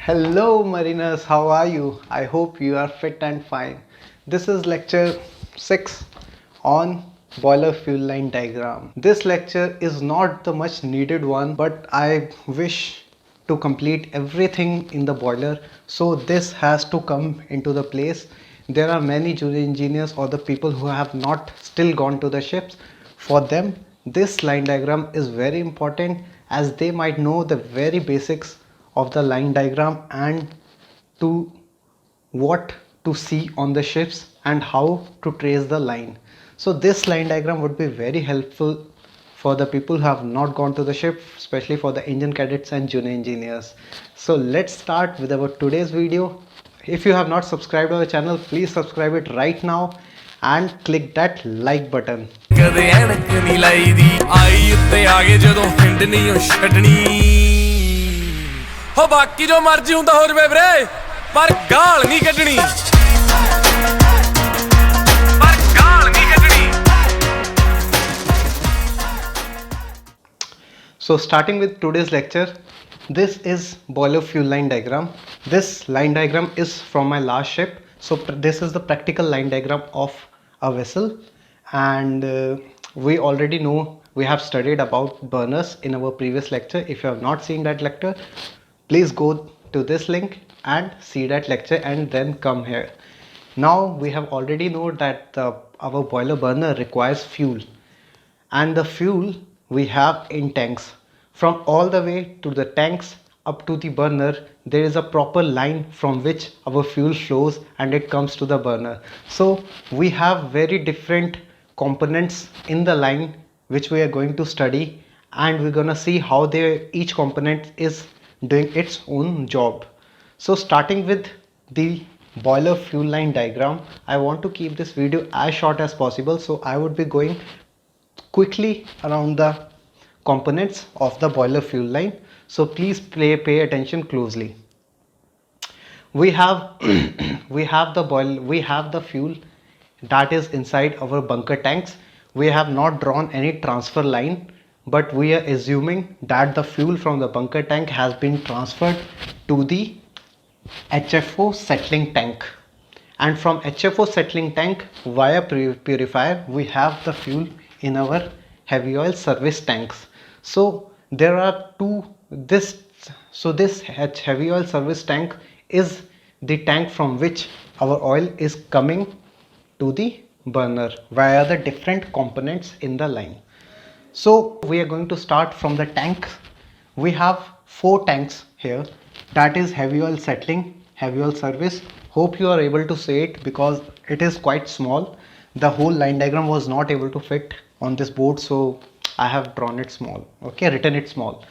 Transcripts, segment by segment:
Hello mariners, how are you? I hope you are fit and fine. This is lecture 6 on boiler fuel line diagram. This lecture is not the much needed one, but I wish to complete everything in the boiler, so this has to come into the place. There are many junior engineers or the people who have not still gone to the ships. For them this line diagram is very important, as they might know the very basics of the line diagram and to what to see on the ships and how to trace the line. So this line diagram would be very helpful for the people who have not gone to the ship, especially for the engine cadets and junior engineers. So let's start with our today's video. If you have not subscribed our channel, please subscribe it right now and click that like button. ਕਦੇ ਐਨਕ ਨਹੀਂ ਲਾਈਦੀ ਆਈ ਉੱਤੇ ਆ ਗਏ ਜਦੋਂ ਹਿੰਡ ਨਹੀਂ ਛੱਡਣੀ ਹੋ ਬਾਕੀ ਜੋ ਮਰਜ਼ੀ ਹੁੰਦਾ ਹੋ ਜਵੇ ਵੀਰੇ ਪਰ ਗਾਲ ਨਹੀਂ ਕੱਢਣੀ So starting with today's lecture, this is boiler fuel line diagram. This line diagram is from my last ship. So this is the practical line diagram of a vessel, and we already know, we have studied about burners in our previous lecture. If you have not seen that lecture, please go to this link and see that lecture and then come here. Now we have already know that our boiler burner requires fuel, and the fuel we have in tanks. From all the way to the tanks up to the burner, there is a proper line from which our fuel flows and it comes to the burner. So we have very different components in the line which we are going to study, and we're gonna see how each component is doing its own job. So starting with the boiler fuel line diagram, I want to keep this video as short as possible, so I would be going quickly around the components of the boiler fuel line. So please pay attention closely. We have we have the fuel that is inside our bunker tanks. We have not drawn any transfer line, but we are assuming that the fuel from the bunker tank has been transferred to the HFO settling tank, and from HFO settling tank via purifier we have the fuel in our heavy oil service tanks. So there are this heavy oil service tank is the tank from which our oil is coming to the burner via the different components in the line. So we are going to start from the tank. We have 4 tanks here, that is heavy oil settling, heavy oil service. Hope you are able to see it because it is quite small. The whole line diagram was not able to fit on this board, so I have drawn it small, okay, written it small.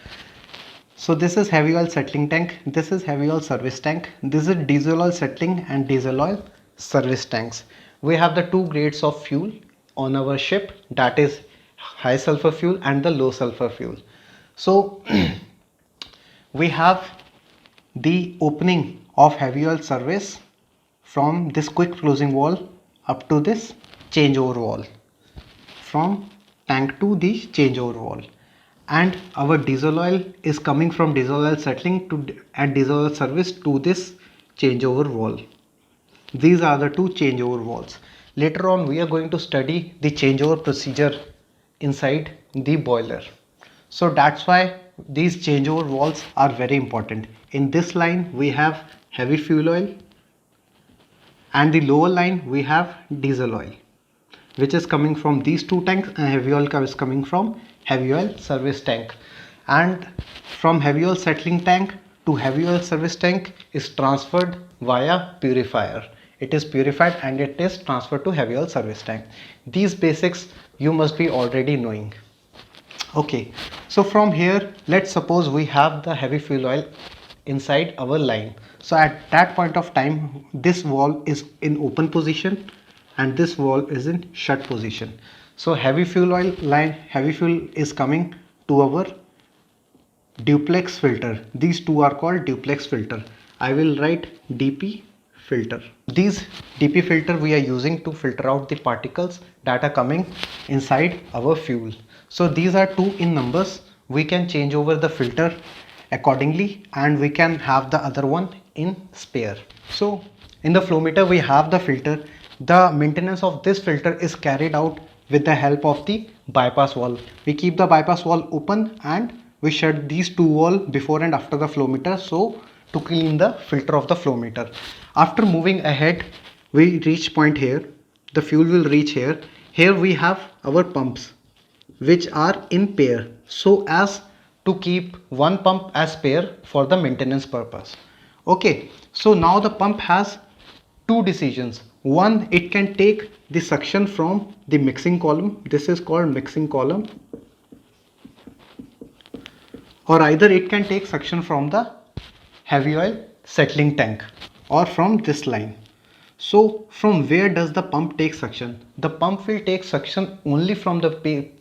So this is heavy oil settling tank, this is heavy oil service tank, this is diesel oil settling and diesel oil service tanks. We have the 2 grades of fuel on our ship, that is high sulfur fuel and the low sulfur fuel. So we have the opening of heavy oil service from this quick closing valve up to this changeover valve, from tank to the changeover valve, and our diesel oil is coming from diesel oil settling to and diesel oil service to this changeover valve. These are the 2 changeover valves. Later on we are going to study the changeover procedure inside the boiler, so that's why these changeover valves are very important. In this line we have heavy fuel oil, and the lower line we have diesel oil, which is coming from these 2 tanks, and heavy oil is coming from heavy oil service tank. And from heavy oil settling tank to heavy oil service tank is transferred via purifier. It is purified and it is transferred to heavy oil service tank. These basics you must be already knowing. Okay, so from here, let's suppose we have the heavy fuel oil inside our line. So at that point of time, this valve is in open position and this valve is in shut position. So heavy fuel oil line, heavy fuel is coming to our duplex filter. These 2 are called duplex filter. I will write DP filter. These DP filter we are using to filter out the particles that are coming inside our fuel. So these are 2 in numbers. We can change over the filter accordingly, and we can have the other one in spare. So in the flow meter we have the filter. The maintenance of this filter is carried out with the help of the bypass valve. We keep the bypass valve open and we shut these two valves before and after the flow meter, so to clean the filter of the flow meter. After moving ahead, we reach point here. The fuel will reach here. Here we have our pumps which are in pair, so as to keep one pump as spare for the maintenance purpose. Okay, so now the pump has two decisions. One, it can take the suction from the mixing column. This is called mixing column. Or either it can take suction from the heavy oil settling tank or from this line. So from where does the pump take suction? The pump will take suction only from the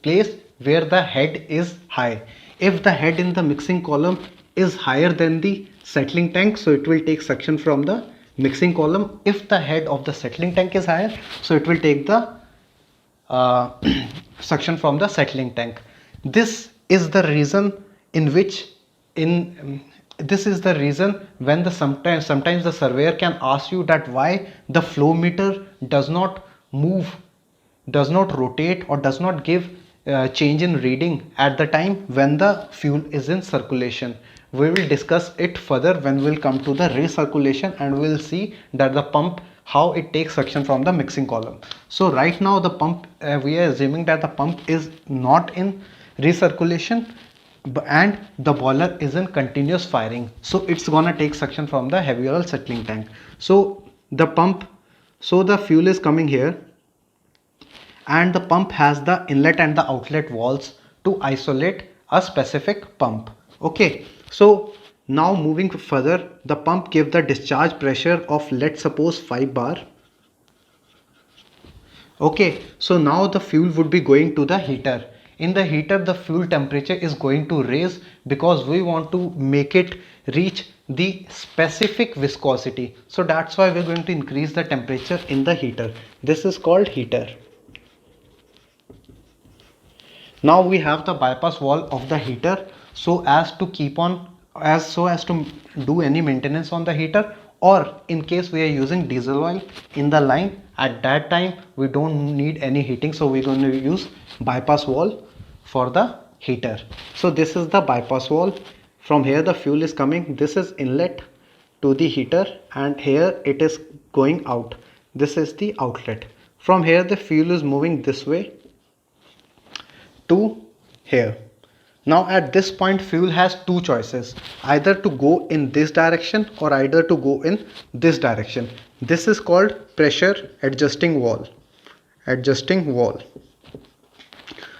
place where the head is high. If the head in the mixing column is higher than the settling tank, so it will take suction from the mixing column. If the head of the settling tank is higher, so it will take the uh, suction from the settling tank. This is the reason in which this is the reason when the sometimes the surveyor can ask you that why the flow meter does not move, does not rotate, or does not give change in reading at the time when the fuel is in circulation. We will discuss it further when we will come to the recirculation, and we will see that the pump, how it takes suction from the mixing column. So right now the pump, we are assuming that the pump is not in recirculation and the boiler is in continuous firing, so it's gonna take suction from the heavy oil settling tank. So the pump, so the fuel is coming here and the pump has the inlet and the outlet valves to isolate a specific pump. Okay, so now moving further, the pump gives the discharge pressure of, let's suppose, 5 bar. Okay, so now the fuel would be going to the heater. In the heater, the fuel temperature is going to raise because we want to make it reach the specific viscosity. So that's why we're going to increase the temperature in the heater. This is called heater. Now we have the bypass valve of the heater, so as to keep on, so as to do any maintenance on the heater, or in case we are using diesel oil in the line, at that time we don't need any heating, so we're going to use bypass valve for the heater. So this is the bypass valve. From here the fuel is coming, this is inlet to the heater, and here it is going out. This is the outlet. From here the fuel is moving this way to here. Now at this point fuel has two choices, either to go in this direction or either to go in this direction. This is called pressure adjusting valve. Adjusting valve.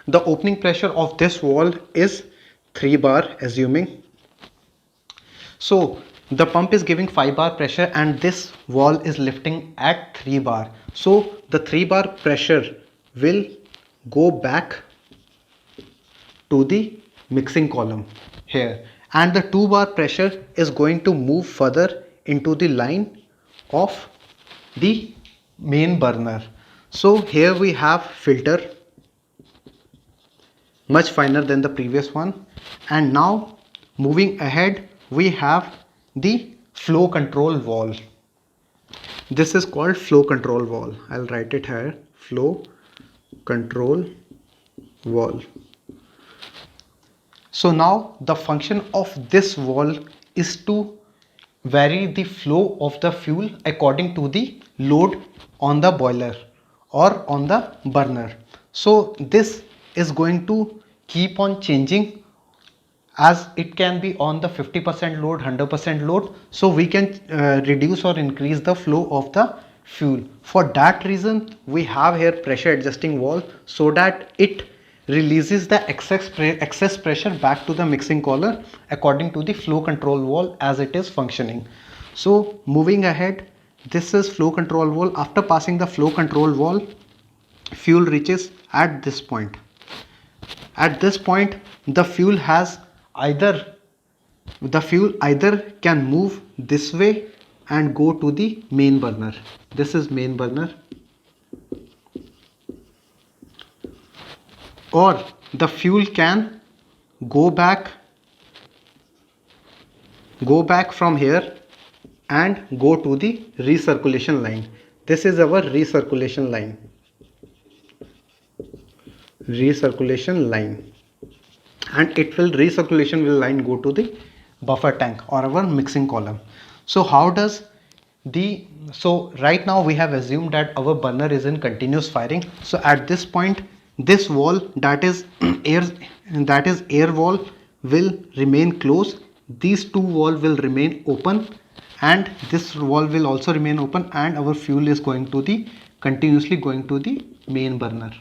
The opening pressure of this valve is 3 bar, assuming. So the pump is giving 5 bar pressure and this valve is lifting at 3 bar. So the 3 bar pressure will go back to the mixing column here, and the 2 bar pressure is going to move further into the line of the main burner. So here we have filter, much finer than the previous one, and now moving ahead we have the flow control valve. This is called flow control valve. I'll write it here, flow control valve. So now the function of this valve is to vary the flow of the fuel according to the load on the boiler or on the burner. So this is going to keep on changing as it can be on the 50% load, 100% load. So we can reduce or increase the flow of the fuel. For that reason we have here pressure adjusting valve, so that it releases the excess pressure back to the mixing collar according to the flow control valve as it is functioning. So moving ahead, this is flow control valve. After passing the flow control valve, fuel reaches at this point. At this point the fuel either can move this way and go to the main burner. This is main burner, or the fuel can go back go back from here and go to the recirculation line. This is our recirculation line. Recirculation line. And it will recirculation will line go to the buffer tank or our mixing column. So how does the so right now we have assumed that our burner is in continuous firing. So at this point, this wall that is air wall will remain closed. These two walls will remain open, and this wall will also remain open, and our fuel is going to the continuously going to the main burner.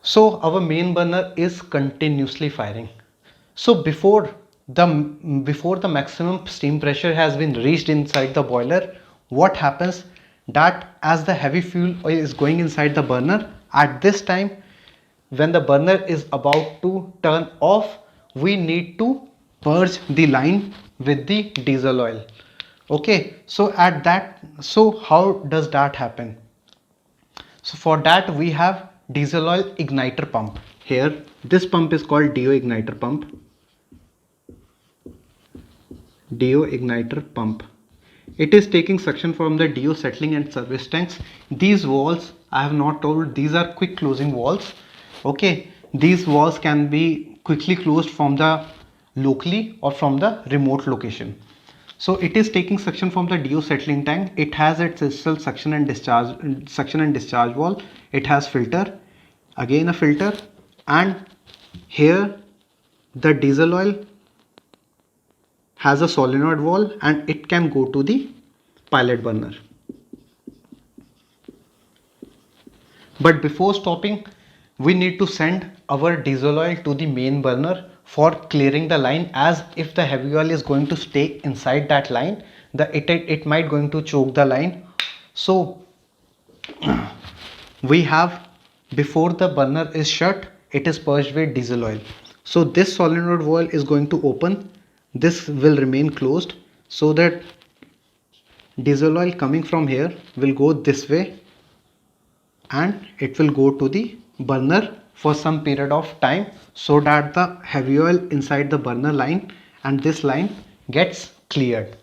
So our main burner is continuously firing. So before the maximum steam pressure has been reached inside the boiler, what happens that as the heavy fuel oil is going inside the burner, at this time when the burner is about to turn off, we need to purge the line with the diesel oil. Okay, so how does that happen? So for that we have diesel oil igniter pump. Here this pump is called DO igniter pump. DO igniter pump. It is taking suction from the DO settling and service tanks. These valves, I have not told, these are quick closing valves. Okay, these valves can be quickly closed from the locally or from the remote location. So it is taking suction from the DO settling tank. It has its itself suction and discharge valve. It has filter, again a filter, and here the diesel oil has a solenoid valve and it can go to the pilot burner. But before stopping, we need to send our diesel oil to the main burner for clearing the line, as if the heavy oil is going to stay inside that line, it might going to choke the line. So we have, before the burner is shut, it is purged with diesel oil. So this solenoid valve is going to open, this will remain closed, so that diesel oil coming from here will go this way and it will go to the burner for some period of time, so that the heavy oil inside the burner line and this line gets cleared.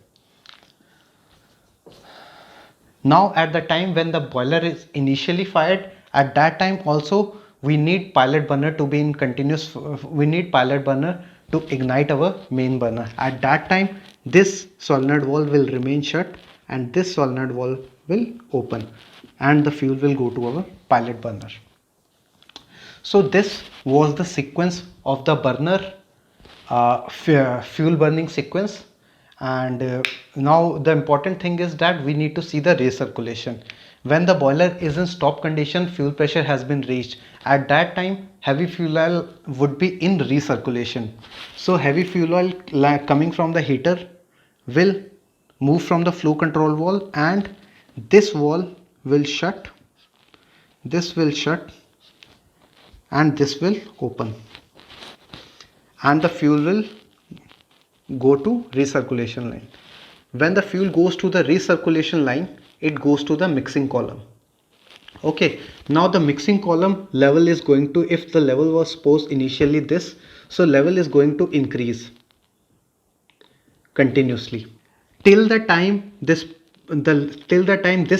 Now at the time when the boiler is initially fired, at that time also we need pilot burner to be in continuous, we need pilot burner to ignite our main burner. At that time this solenoid valve will remain shut and this solenoid valve will open and the fuel will go to our pilot burner. So this was the sequence of the burner fuel burning sequence. And now the important thing is that we need to see the recirculation. When the boiler is in stop condition, fuel pressure has been reached. At that time heavy fuel oil would be in recirculation. So heavy fuel oil coming from the heater will move from the flow control valve and this valve will shut, this will shut and this will open, and the fuel will go to recirculation line. When the fuel goes to the recirculation line, it goes to the mixing column. Okay, now the mixing column level is going to, if the level was supposed initially this, so level is going to increase continuously till the time this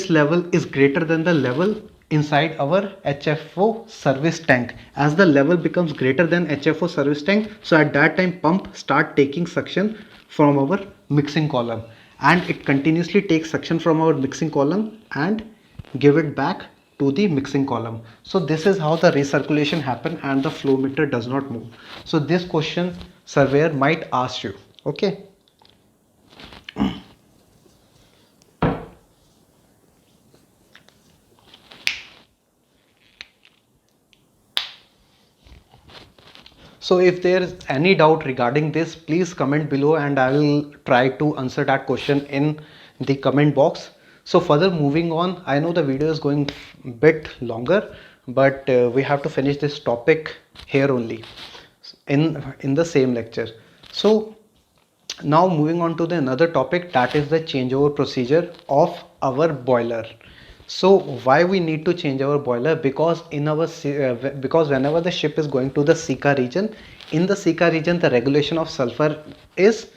level is greater than the level inside our HFO service tank. As the level becomes greater than HFO service tank, so at that time pump start taking suction from our mixing column, and it continuously takes suction from our mixing column and give it back to the mixing column. So this is how the recirculation happen and the flow meter does not move. So this question surveyor might ask you. Okay. So if there is any doubt regarding this, please comment below and I will try to answer that question in the comment box. So further moving on, I know the video is going a bit longer, but we have to finish this topic here only in the same lecture. So now moving on to the another topic, that is the changeover procedure of our boiler. So why we need to change our boiler? Because in our because whenever the ship is going to the Sika region, in the Sika region, the regulation of sulfur is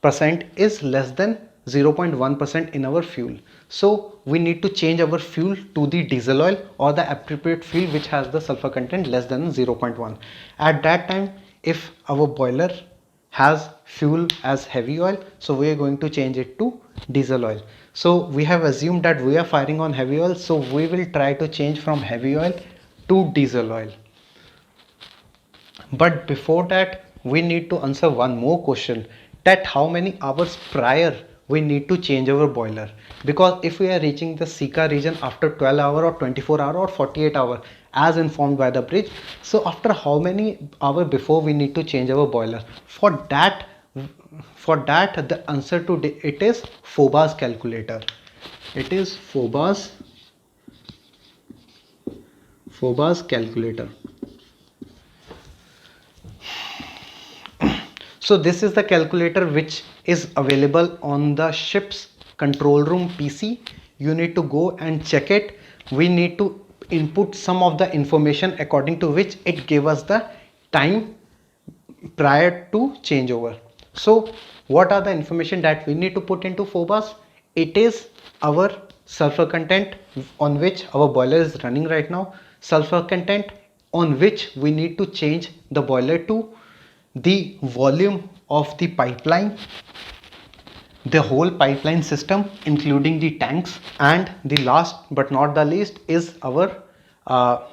percent is less than 0.1% in our fuel. So we need to change our fuel to the diesel oil or the appropriate fuel which has the sulfur content less than 0.1. At that time, if our boiler has fuel as heavy oil, so we are going to change it to diesel oil. So we have assumed that we are firing on heavy oil, so we will try to change from heavy oil to diesel oil. But before that, we need to answer one more question, that how many hours prior we need to change our boiler. Because if we are reaching the Sika region after 12 hour or 24 hour or 48 hour as informed by the bridge, so after how many hour before we need to change our boiler? For that the answer to it is phobos calculator. It is phobos calculator. So this is the calculator which is available on the ship's control room PC. You need to go and check it. We need to input some of the information according to which it gave us the time prior to changeover. So what are the information that we need to put into phobos? It is our sulfur content on which our boiler is running right now, sulfur content on which we need to change the boiler to, the volume of the pipeline, the whole pipeline system including the tanks, and the last but not the least is our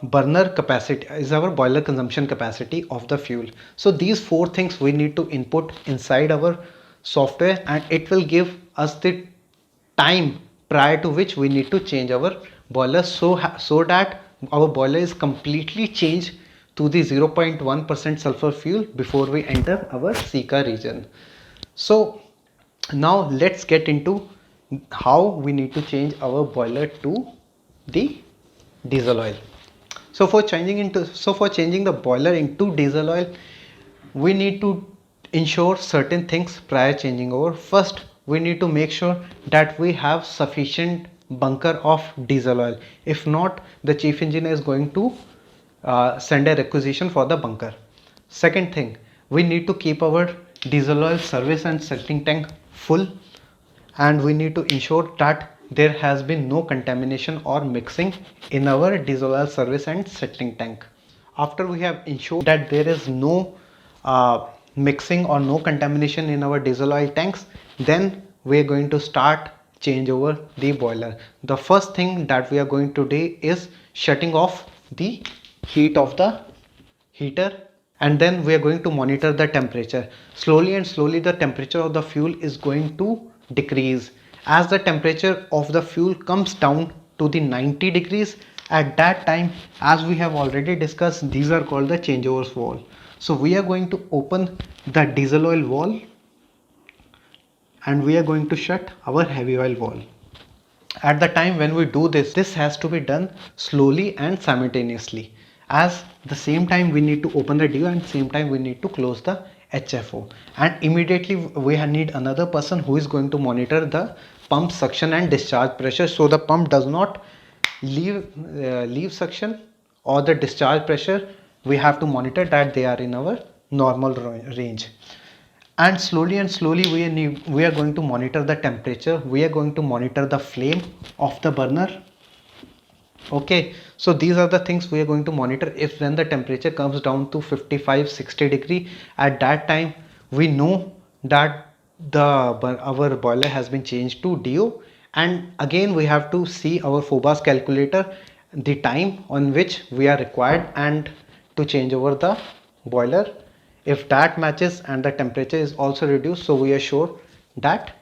burner capacity, is our boiler consumption capacity of the fuel. So these four things we need to input inside our software, and it will give us the time prior to which we need to change our boiler, so that our boiler is completely changed to the 0.1% sulfur fuel before we enter our Sika region. So now let's get into how we need to change our boiler to the diesel oil. So for changing the boiler into diesel oil, we need to ensure certain things prior changing over. First, we need to make sure that we have sufficient bunker of diesel oil. If not, the chief engineer is going to send a requisition for the bunker. Second thing, we need to keep our diesel oil service and settling tank full, and we need to ensure that there has been no contamination or mixing in our diesel oil service and settling tank. After we have ensured that there is no mixing or no contamination in our diesel oil tanks, then we are going to start change over the boiler. The first thing that we are going to do is shutting off the heat of the heater, and then we are going to monitor the temperature. Slowly the temperature of the fuel is going to decrease. As the temperature of the fuel comes down to the 90 degrees, at that time, as we have already discussed, these are called the changeovers valve. So we are going to open the diesel oil valve and we are going to shut our heavy oil valve. At the time when we do this has to be done slowly and simultaneously, as the same time we need to open the DO and same time we need to close the HFO, and immediately we need another person who is going to monitor the pump suction and discharge pressure, so the pump does not leave suction or the discharge pressure. We have to monitor that they are in our normal range. And slowly we are going to monitor the temperature, we are going to monitor the flame of the burner. Okay, so these are the things we are going to monitor. If when the temperature comes down to 55-60 degree, at that time we know that our boiler has been changed to DO, and again we have to see our phobos calculator, the time on which we are required and to change over the boiler. If that matches and the temperature is also reduced, so we are sure that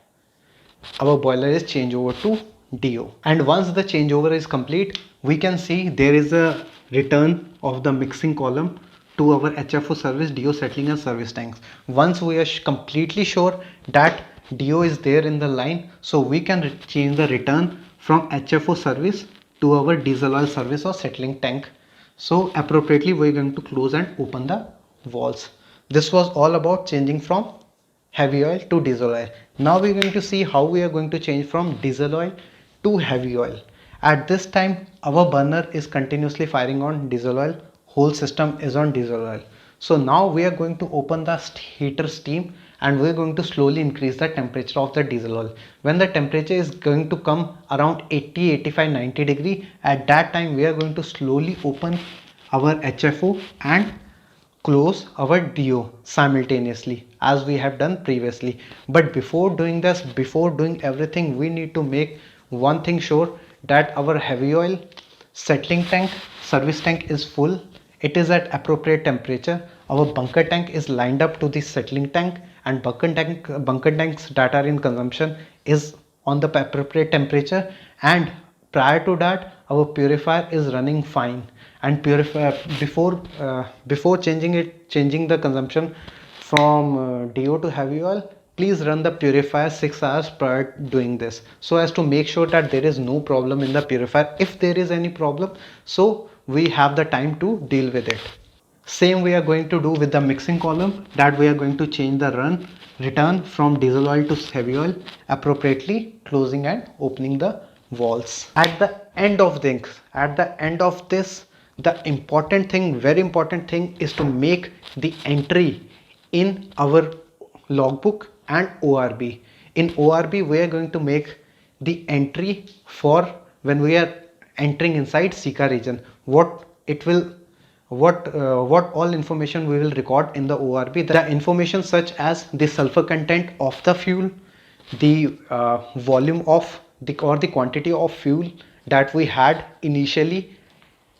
our boiler is changed over to DO. And once the changeover is complete, we can see there is a return of the mixing column to our HFO service, DO settling and service tanks. Once we are completely sure that DO is there in the line, so we can change the return from HFO service to our diesel oil service or settling tank. So appropriately we are going to close and open the valves. This was all about changing from heavy oil to diesel oil. Now we are going to see how we are going to change from diesel oil to heavy oil. At this time our burner is continuously firing on diesel oil, whole system is on diesel oil. So now we are going to open the heater steam and we are going to slowly increase the temperature of the diesel oil. When the temperature is going to come around 80, 85, 90 degree, at that time we are going to slowly open our HFO and close our DO simultaneously as we have done previously. But before doing this, before doing everything, we need to make one thing sure, that our heavy oil settling tank, service tank is full, it is at appropriate temperature, our bunker tank is lined up to the settling tank, and bunker tanks that are in consumption is on the appropriate temperature, and prior to that our purifier is running fine. And purifier before changing the consumption from DO to heavy oil, please run the purifier 6 hours prior to doing this, so as to make sure that there is no problem in the purifier. If there is any problem, so we have the time to deal with it. Same we are going to do with the mixing column, that we are going to change the return from diesel oil to heavy oil appropriately, closing and opening the valves. At the end of this, the important thing, very important thing, is to make the entry in our logbook and ORB. In ORB we are going to make the entry for when we are entering inside Sika region, what all information we will record in the ORB. The information such as the sulfur content of the fuel, the volume of the quantity of fuel that we had initially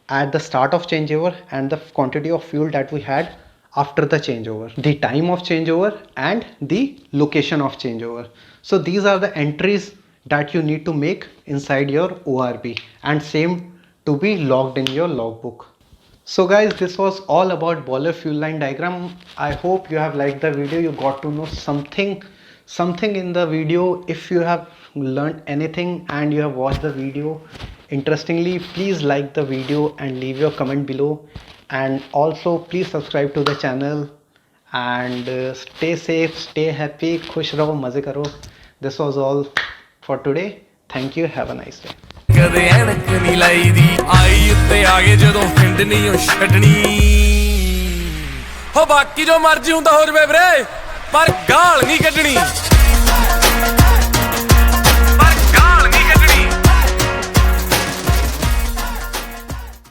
at the start of changeover, and the quantity of fuel that we had after the changeover, the time of changeover and the location of changeover. So these are the entries that you need to make inside your ORB, and same to be logged in your logbook. So guys, this was all about boiler fuel line diagram. I hope you have liked the video, you got to know something in the video. If you have learned anything and you have watched the video interestingly, please like the video and leave your comment below, and also please subscribe to the channel, and stay safe, stay happy, khush raho, maze karo. This was all for today. Thank you, have a nice day. ਕਦੇ ਐਨਕ ਨਹੀਂ ਲਾਈਦੀ, ਆਈ ਉੱਤੇ ਆ ਗਏ ਜਦੋਂ ਹਿੰਡ ਨਹੀਂ ਉਹ ਛੱਡਣੀ। ਹੋ ਬਾਕੀ ਜੋ ਮਰਜ਼ੀ ਹੁੰਦਾ ਹੋ ਜਵੇ ਵੀਰੇ, ਪਰ ਗਾਲ ਨਹੀਂ ਕੱਢਣੀ।